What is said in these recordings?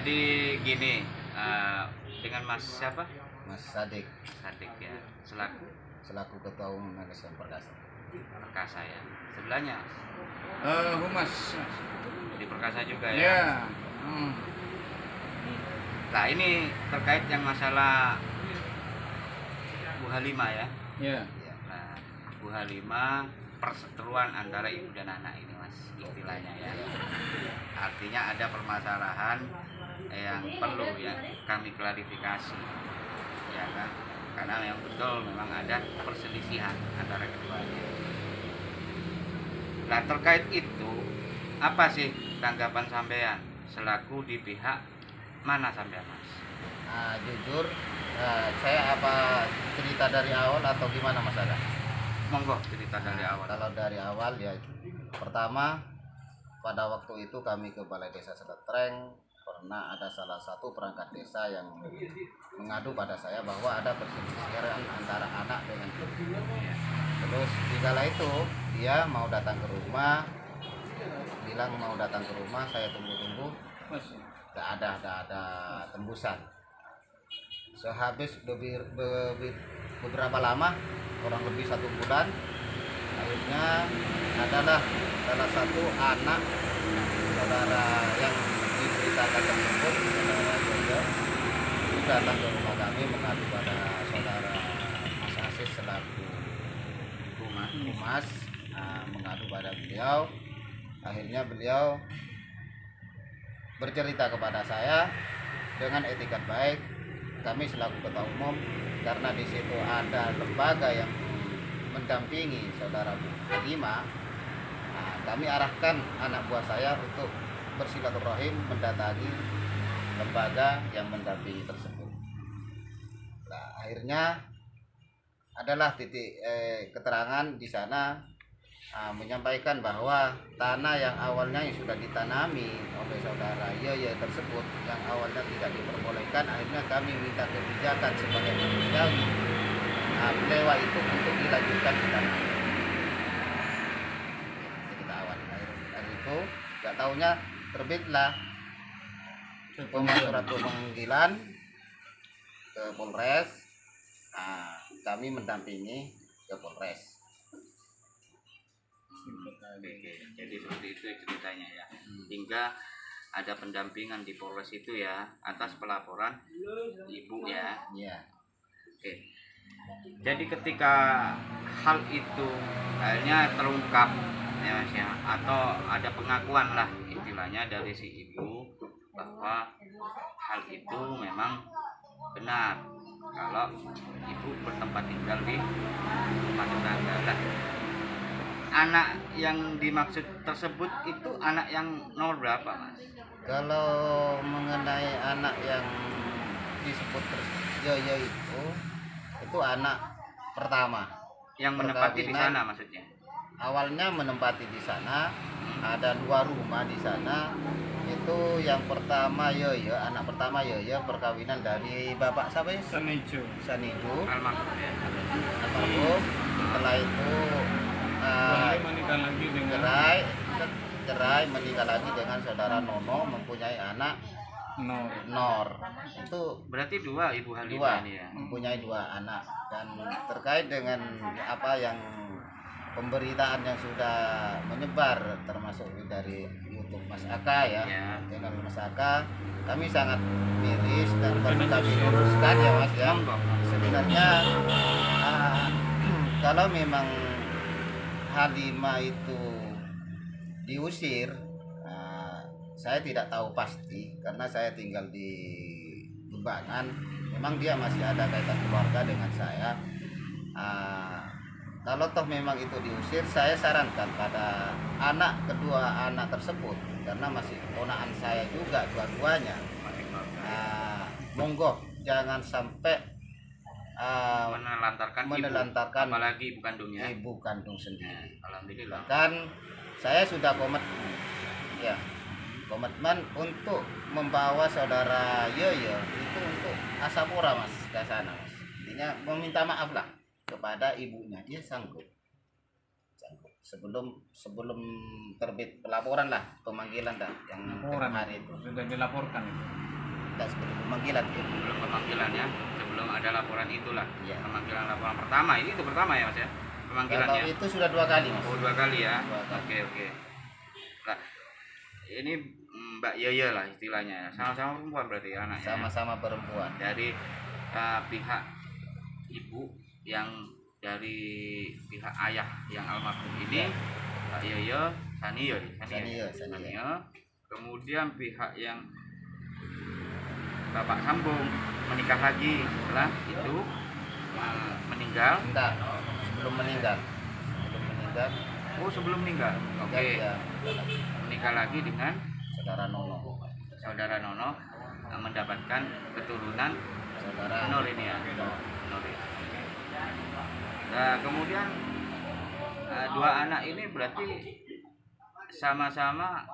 Jadi gini, dengan Mas siapa? Mas Sadik Sadik ya, selaku selaku Ketua Umum Yayasan Perkasa. Perkasa ya. Sebelahnya Humas. di Perkasa juga ya. Ya. Nah ini terkait yang masalah Bu Halimah ya. Ya. Nah, Bu Halimah perseteruan antara ibu dan anak ini mas istilahnya ya. Artinya ada permasalahan yang perlu ya kami klarifikasi ya kan, karena yang betul memang ada perselisihan antara keduanya. Nah terkait itu apa sih tanggapan sampean selaku di pihak mana sampean mas? Jujur, saya apa cerita dari awal atau gimana Mas Ada? Monggo cerita dari awal. Kalau dari awal ya, pertama pada waktu itu kami ke Balai Desa Sedetreng, karena ada salah satu perangkat desa yang mengadu pada saya bahwa ada perselisihan antara anak dengan ibu. Terus di kala itu dia mau datang ke rumah, bilang mau datang ke rumah, saya tunggu-tunggu, gak ada tembusan. Sehabis beberapa lama, kurang lebih 1 bulan, akhirnya adalah salah satu anak saudara yang diberitakan tersebut, saudara Jojo, itu datang ke rumah kami mengadu pada saudara Mas Asis selaku humas, mengadu pada beliau. Akhirnya beliau bercerita kepada saya dengan etikat baik. Kami selaku ketua umum, karena di situ ada lembaga yang mendampingi saudara Bu Halimah, kami arahkan anak buah saya untuk bersilaturahim mendatangi lembaga yang mendampingi tersebut. Nah, akhirnya adalah titik keterangan di sana menyampaikan bahwa tanah yang awalnya yang sudah ditanami oleh saudara Yoyo tersebut yang awalnya tidak diperbolehkan, akhirnya kami minta kebijakan sebagai manusiawi belewa itu untuk dilanjutkan di tanah. Kita awal dari itu nggak taunya terbitlah surat pemanggilan ke Polres. Kami mendampingi ke Polres. Oke, jadi seperti itu ceritanya ya. Hingga ada pendampingan di Polres itu ya atas pelaporan ibu ya. Iya. Oke. Jadi ketika hal itu akhirnya terungkap ya mas ya, atau ada pengakuan lah istilahnya dari si ibu bahwa hal itu memang benar kalau ibu bertempat tinggal di rumah tetangga lah. Anak yang dimaksud tersebut itu anak yang nomor berapa mas? Kalau mengenai anak yang disebut Yoyo itu anak pertama Yang menempati di sana maksudnya? Awalnya menempati di sana, ada 2 rumah di sana. Itu yang pertama Yoyo, anak pertama Yoyo perkawinan dari bapak siapa ya? Sanijo. Almarhum ya. Almarhum. Setelah itu menikah lagi dengan cerai menikah lagi dengan saudara Nono, mempunyai anak Nor. Itu Berarti 2 ibu Halimah ini ya. mempunyai 2 anak. Dan terkait dengan apa yang pemberitaan yang sudah menyebar termasuk dari YouTube Mas Aka ya, channel Mas Aka, kami sangat miris dan perlu kami luruskan ya Mas ya. Sebenarnya kalau memang Halimah itu diusir, saya tidak tahu pasti karena saya tinggal di Limbangan. Memang dia masih ada kaitan keluarga dengan saya. Kalau toh memang itu diusir, saya sarankan pada kedua anak tersebut, karena masih ponakan saya juga dua-duanya. Monggo jangan sampai menelantarkan apalagi ibu kandungnya. Ibu kandung sendiri. Alhamdulillah. Bahkan saya sudah komitmen untuk membawa saudara Yoyo itu untuk Asapura mas, ke sana mas. Intinya meminta maaf lah kepada ibunya, dia sanggup sebelum terbit pelaporan lah, pemanggilan dah yang hari itu sudah dilaporkan itu. Enggak, sebelum pemanggilan gitu. Sebelum pemanggilan ya, sebelum ada laporan itulah. Iya. Pemanggilan laporan pertama, ini itu pertama ya Mas ya? Kalau Pemanggilannya. itu sudah 2 kali, Mas. Oh, 2 kali ya. 2 kali. Oke. Nah, ini Mbak Yaya lah istilahnya. Sama-sama perempuan berarti ya, anaknya. Sama-sama perempuan. Dari pihak ibu yang dari pihak ayah yang almarhum ini, Mbak Yaya Saniyo. Saniyo. Kemudian pihak yang Bapak sambung menikah lagi setelah itu meninggal. Enggak, sebelum meninggal. Oh, sebelum meninggal. Oke. Ya, Menikah lagi dengan saudara Nono. mendapatkan keturunan Saudara Nur ini ya. Nur ini. Nah, kemudian 2 anak ini berarti sama-sama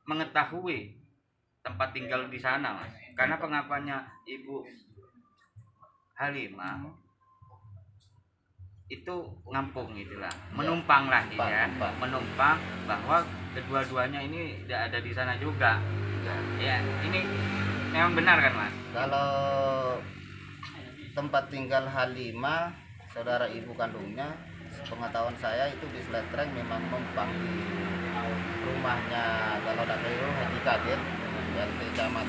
mengetahui tempat tinggal di sana, Mas. Karena pengakuannya Ibu Halimah itu ngampung gitulah, menumpang lah ya, menumpang bahwa kedua-duanya ini tidak ada di sana juga. Ya, ini memang benar kan, Mas? Kalau tempat tinggal Halimah, saudara ibu kandungnya, sepengetahuan saya itu di Seletreng memang numpang di rumahnya kalau tidak keliru Haji Kadir, RT Camat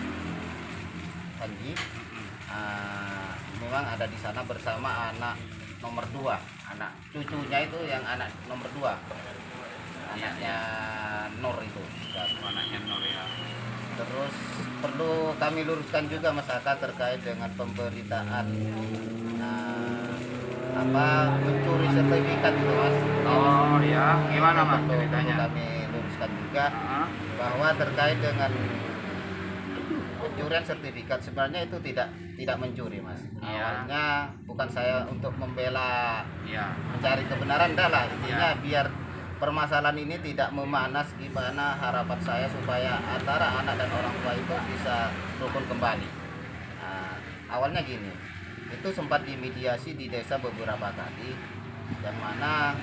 Haji. Memang ada di sana bersama anak nomor 2, anak cucunya itu yang anak nomor 2, anaknya Nur itu. Anaknya Nur ya. Terus perlu kami luruskan juga masyarakat terkait dengan pemberitaan mencuri sertifikat itu, Mas. Oh ya, gimana Mas Perlu ceritanya? kami luruskan juga bahwa terkait dengan pencurian sertifikat sebenarnya itu tidak mencuri, Mas. Iya. Awalnya bukan saya untuk membela Iya. mencari kebenaran, dah lah intinya biar permasalahan ini tidak memanas, gimana harapan saya supaya antara anak dan orang tua itu bisa rukun kembali. Awalnya gini, itu sempat dimediasi di desa beberapa kali, yang mana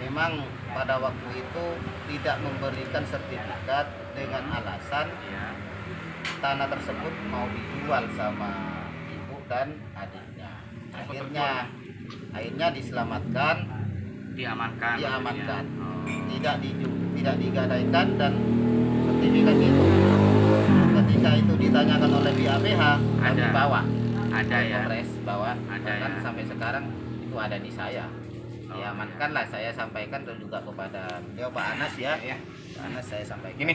memang pada waktu itu tidak memberikan sertifikat dengan alasan tanah tersebut mau dijual sama ibu dan adiknya. Akhirnya diselamatkan, Diamankan. diamankan. Ya. Tidak digadaikan, dan sertifikat itu ketika itu ditanyakan oleh BAPH kami Ada. bawa, Ada ya. Polres bawa, Ada bahkan ya. sampai sekarang itu ada di saya. Diamankan lah, saya sampaikan dan juga kepada beliau Pak Anas ya. Pak Anas saya sampaikan. Gini,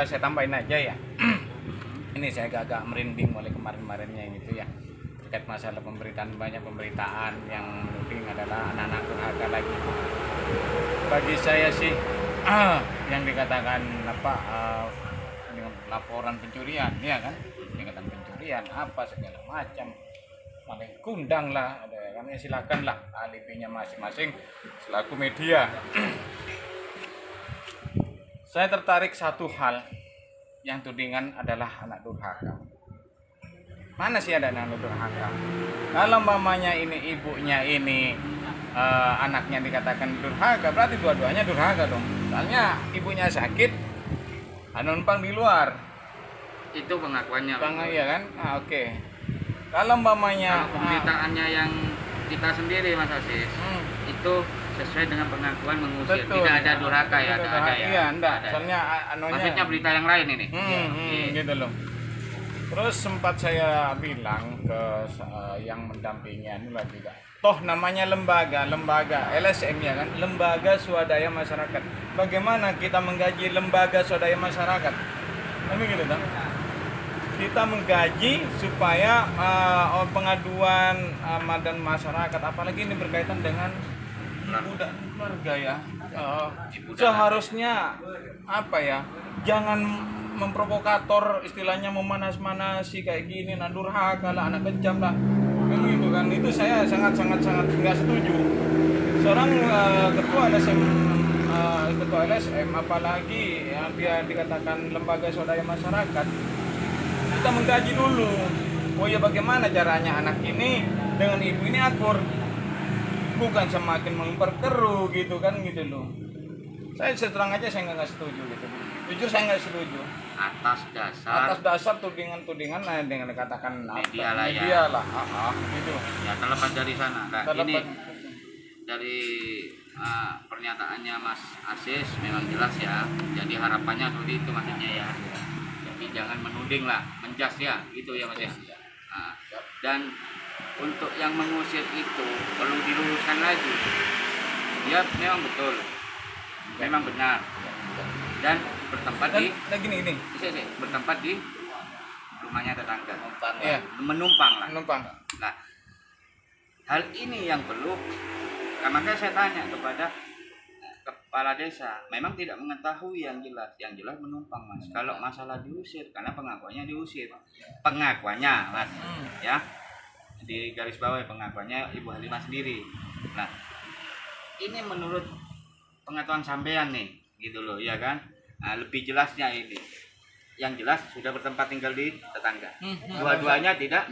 saya tambahin aja ya. Ini saya agak merinding mulai kemarin-kemarinnya gitu ya. Terkait masalah banyak pemberitaan yang menuding adalah anak-anak durhaka lagi. Bagi saya sih yang dikatakan dengan laporan pencurian, ya kan? Dikatakan pencurian apa segala macam. Paling kundang lah, ada kan, ya silakan lah alibinya masing-masing selaku media. Saya tertarik satu hal, yang tudingan adalah anak durhaka. Mana sih ada anak durhaka? Kalau mamanya ini, ibunya ini, anaknya dikatakan durhaka, berarti dua-duanya durhaka dong. Soalnya ibunya sakit, numpang di luar. Itu pengakuannya. Iya kan? Oke. Kalau mamanya pemberitaannya yang kita sendiri Mas Asis, itu sesuai dengan pengakuan mengusir. Betul. Tidak ada durhaka ya, tidak ada ya. Iya, enggak. Ada. Soalnya Maksudnya berita yang lain ini. Gitu loh. Terus sempat saya bilang ke yang mendampingi inilah juga. Toh namanya lembaga LSM ya kan, lembaga swadaya masyarakat. Bagaimana kita menggaji lembaga swadaya masyarakat? Kan gitu kan? Kita menggaji supaya pengaduan dan masyarakat, apalagi ini berkaitan dengan ibu dan keluarga ya. Seharusnya apa ya? Jangan memprovokator, istilahnya memanas-manasi kayak gini, durhaka lah, anak kejam lah, kan gitu kan. Itu saya sangat nggak setuju. Seorang ketua LSM, apalagi yang dia dikatakan lembaga swadaya masyarakat, kita mengkaji dulu. Oh ya, bagaimana caranya anak ini dengan ibu ini akur, bukan semakin memperkeruh gitu kan, gitu loh. Saya terang aja saya nggak setuju gitu. Jujur saya nggak setuju. atas dasar tudingan-tudingan dengan dikatakan Media lah ya. media lah. Gitu. ya terlepas dari sana. Nah, ini Terlepas. dari pernyataannya Mas Asis memang jelas ya. Jadi harapannya seperti itu maksudnya ya. Jadi jangan menuding lah, menjas ya, gitu ya Mas ya. Nah, dan untuk yang mengusir itu perlu diluruskan lagi. Dia memang betul, memang benar, dan bertempat di gini. bertempat di rumahnya tetangga, Iya. menumpang lah. Menumpang. Nah, hal ini yang perlu, makanya saya tanya kepada kepala desa, memang tidak mengetahui yang jelas menumpang Mas. Kalau masalah diusir, karena pengakuannya diusir, pengakuannya Mas, ya di garis bawah pengakuannya Ibu Halimah sendiri. Nah, ini menurut pengetahuan sampean nih, gitu loh, ya kan? Nah, lebih jelasnya ini, yang jelas sudah bertempat tinggal di tetangga. Dua-duanya tidak.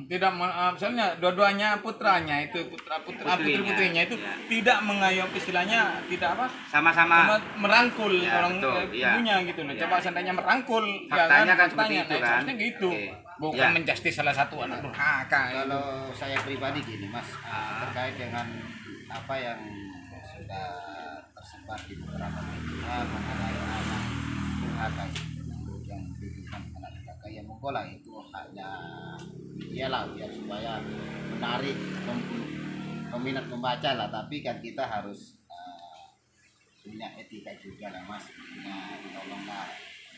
Tidak misalnya dua-duanya putranya itu putri-putrinya itu ya. tidak mengayom istilahnya tidak apa Sama-sama. merangkul Ya, orang betul, iya. ibunya gitu loh. Ya. Coba seandainya merangkul Faktanya kan seperti faktanya, itu kan. seharusnya gitu. Oke. Bukan Ya. menjustis salah satu anak durhaka. Kalau saya pribadi gini Mas, terkait dengan apa yang sudah tersebar di beberapa media mengenai anak durhaka itu yang dituduhkan anak durhaka, ya monggo lah itu haknya iyalah biar supaya menarik peminat membaca lah, tapi kan kita harus punya etika juga lah Mas, punya tolonglah,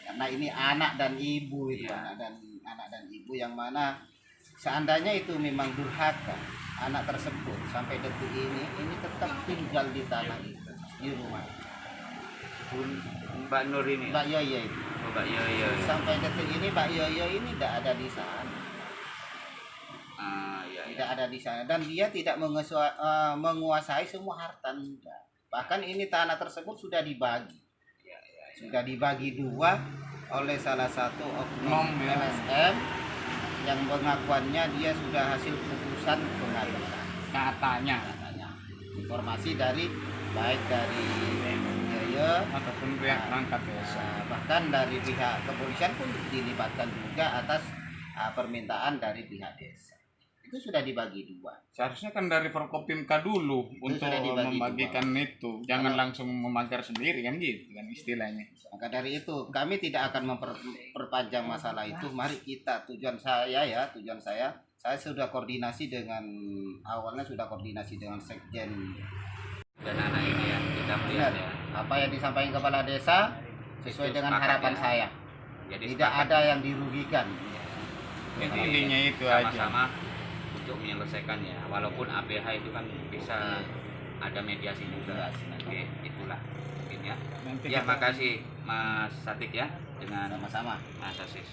karena ini anak dan ibu itu Ya. anak dan ibu yang mana seandainya itu memang durhaka, anak tersebut sampai detik ini tetap tinggal di tanah itu, di rumah Mbak Nur ini. Mbak Yoyo itu. Oh, Mbak Yoyo. Sampai detik ini Mbak Yoyo ini tidak ada di sana, Ya, tidak ada di sana, dan dia tidak menguasai semua harta, enggak. Bahkan ini tanah tersebut sudah dibagi, sudah dibagi dua oleh salah satu oknum LSM yang pengakuannya dia sudah hasil putusan pengadilan. Katanya Informasi dari baik dari Yoyo ataupun pihak perangkat desa. bahkan dari pihak kepolisian pun dilibatkan juga atas permintaan dari pihak desa. Itu sudah dibagi dua. Seharusnya kan dari Forkopimka dulu untuk sudah dibagi membagikan itu, jangan langsung memagar sendiri kan gitu kan istilahnya. Maka dari itu kami tidak akan memperpanjang masalah itu. Mari kita, tujuan saya sudah koordinasi dengan, awalnya sudah koordinasi dengan Sekjen Dan anak ini ya kita melihat ya. apa yang disampaikan kepala desa sesuai Itu dengan sepakat harapan ya. saya. Jadi Tidak sepakat ada yang dirugikan. Jadi intinya itu aja. sama-sama untuk menyelesaikan ya. Walaupun ABH itu kan bisa ada mediasi juga. Oke, itulah mungkin ya. Nanti Ya, kita- makasih Mas Satik ya dengan Sama-sama. Mas Asis.